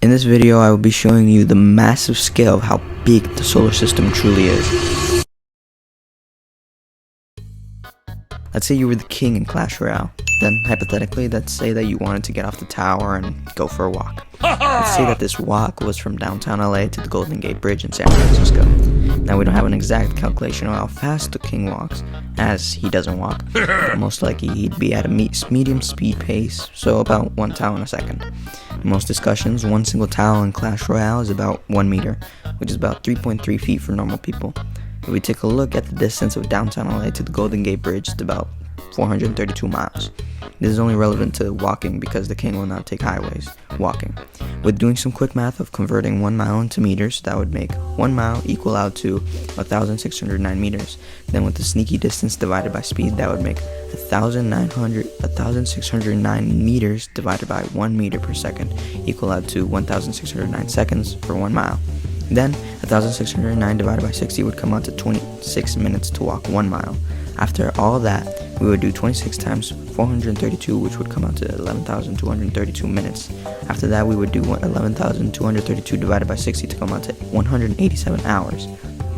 In this video, I will be showing you the massive scale of how big the solar system truly is. Let's say you were the king in Clash Royale. Then, hypothetically, let's say that you wanted to get off the tower and go for a walk. Let's say that this walk was from downtown LA to the Golden Gate Bridge in San Francisco. Now, we don't have an exact calculation of how fast the king walks, as he doesn't walk, but most likely he'd be at a medium speed pace, so about 1 tile in a second. In most discussions, one single tile in Clash Royale is about 1 meter, which is about 3.3 feet for normal people. If we take a look at the distance of downtown LA to the Golden Gate Bridge, it's about 432 miles. This is only relevant to walking because the king will not take highways walking. With doing some quick math of converting 1 mile into meters, that would make 1 mile equal out to 1,609 meters. Then with the sneaky distance divided by speed, that would make 1,609 meters divided by 1 meter per second equal out to 1,609 seconds for 1 mile. Then 1,609 divided by 60 would come out to 26 minutes to walk 1 mile. After all that, we would do 26 times 432, which would come out to 11,232 minutes. After that, we would do 11,232 divided by 60 to come out to 187 hours.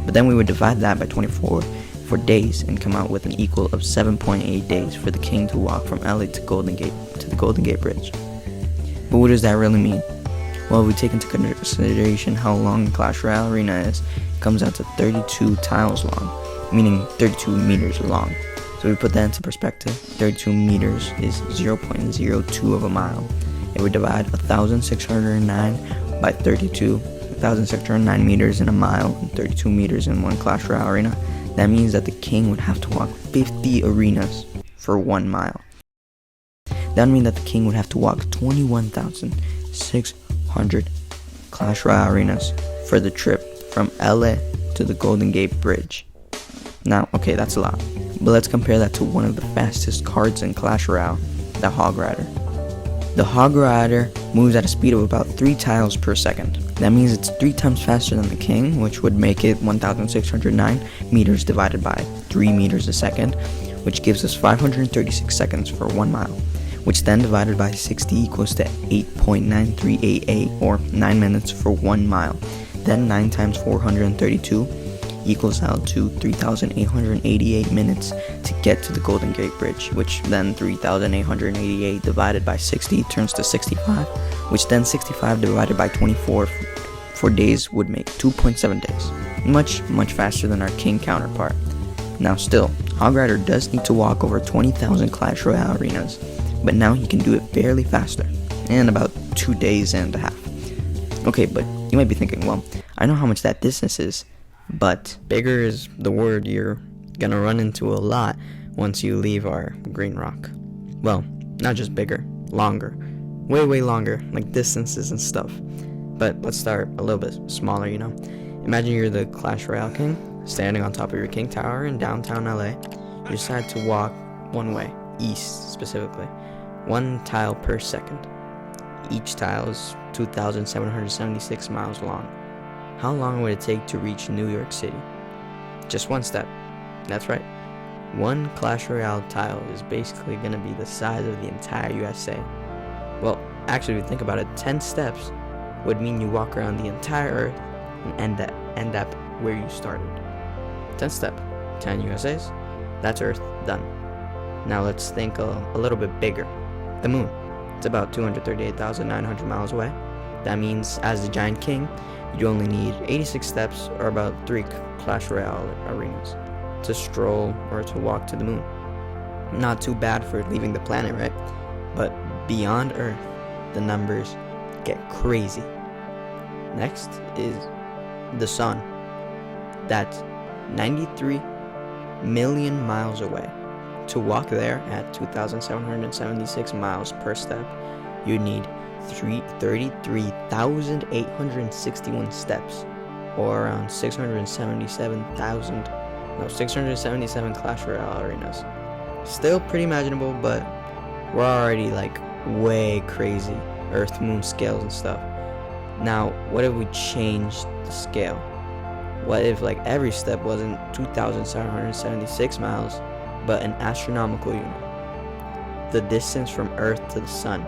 But then we would divide that by 24 for days and come out with an equal of 7.8 days for the king to walk from LA to the Golden Gate Bridge. But what does that really mean? Well, if we take into consideration how long the Clash Royale arena is, it comes out to 32 tiles long, meaning 32 meters long. So we put that into perspective, 32 meters is 0.02 of a mile. If we divide 1,609 by 32, 1,609 meters in a mile and 32 meters in one Clash Royale arena, that means that the king would have to walk 50 arenas for 1 mile. That would mean that the king would have to walk 21,600 Clash Royale arenas for the trip from LA to the Golden Gate Bridge. Now, okay, that's a lot, but let's compare that to one of the fastest cards in Clash Royale, the Hog Rider. The Hog Rider moves at a speed of about 3 tiles per second. That means it's 3 times faster than the king, which would make it 1,609 meters divided by 3 meters a second, which gives us 536 seconds for 1 mile, which then divided by 60 equals to 8.9388, or 9 minutes for 1 mile. Then 9 times 432 equals out to 3,888 minutes to get to the Golden Gate Bridge, which then 3,888 divided by 60 turns to 65, which then 65 divided by 24 for days would make 2.7 days. Much faster than our king counterpart. Now still, Hog Rider does need to walk over 20,000 Clash Royale arenas, but now he can do it fairly faster, in about 2 days and a half. Okay, but you might be thinking, well, I know how much that distance is, but bigger is the word you're gonna run into a lot once you leave our green rock. Well, not just bigger, longer. Way longer, like distances and stuff. But let's start a little bit smaller, Imagine you're the Clash Royale king, standing on top of your king tower in downtown LA. You decide to walk one way, east specifically, 1 tile per second. Each tile is 2,776 miles long. How long would it take to reach New York City? Just 1 step. That's right. 1 Clash Royale tile is basically going to be the size of the entire USA. Well, actually, if you think about it, 10 steps would mean you walk around the entire Earth and end up where you started. 10 step, 10 USAs, that's Earth done. Now let's think a little bit bigger. The moon. It's about 238,900 miles away. That means, as the giant king, you only need 86 steps, or about 3 Clash Royale arenas, to stroll or to walk to the moon. Not too bad for leaving the planet, right? But beyond Earth, the numbers get crazy. Next is the sun. That's 93 million miles away. To walk there at 2,776 miles per step, you need 33,861 steps, or around 677 Clash Royale arenas. Still pretty imaginable, but we're already like way crazy Earth-Moon scales and stuff. Now, what if we changed the scale? What if like every step wasn't 2,776 miles, but an astronomical unit? The distance from Earth to the Sun,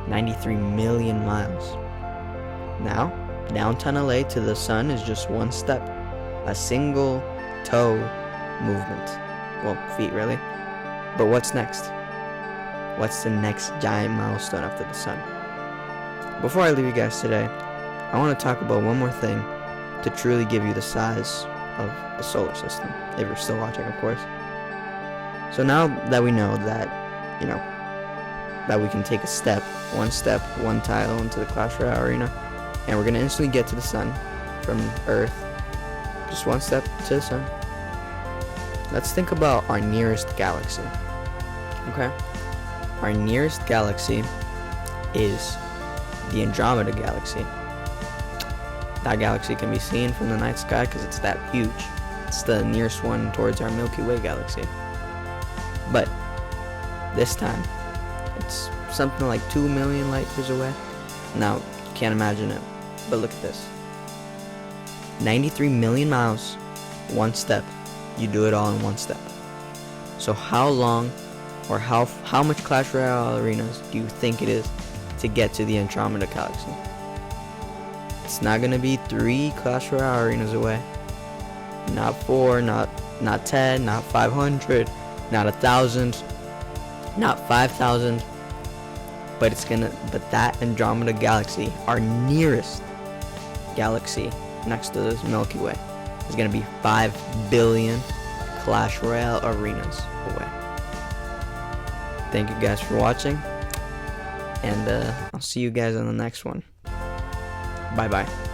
93 million miles. Now, downtown LA to the sun is just one step. A single toe movement. Well, feet really. But what's next? What's the next giant milestone after the sun? Before I leave you guys today, I want to talk about one more thing to truly give you the size of the solar system, if you're still watching, of course. So now that we know that, that we can take one tile into the Clash Royale arena, and we're going to instantly get to the sun from Earth, just one step to the sun. Let's think about our nearest galaxy. Okay? Our nearest galaxy is the Andromeda galaxy. That galaxy can be seen from the night sky because it's that huge. It's the nearest one towards our Milky Way galaxy. But this time, it's something like 2 million light years away. Now, you can't imagine it, but look at this. 93 million miles, one step. You do it all in one step. So how long or how much Clash Royale arenas do you think it is to get to the Andromeda galaxy? It's not going to be 3 Clash Royale arenas away. Not 4, not 10, not 500, not 1,000, not 5,000. But that Andromeda galaxy, our nearest galaxy next to this Milky Way, is going to be 5 billion Clash Royale arenas away. Thank you guys for watching, and I'll see you guys on the next one. Bye bye.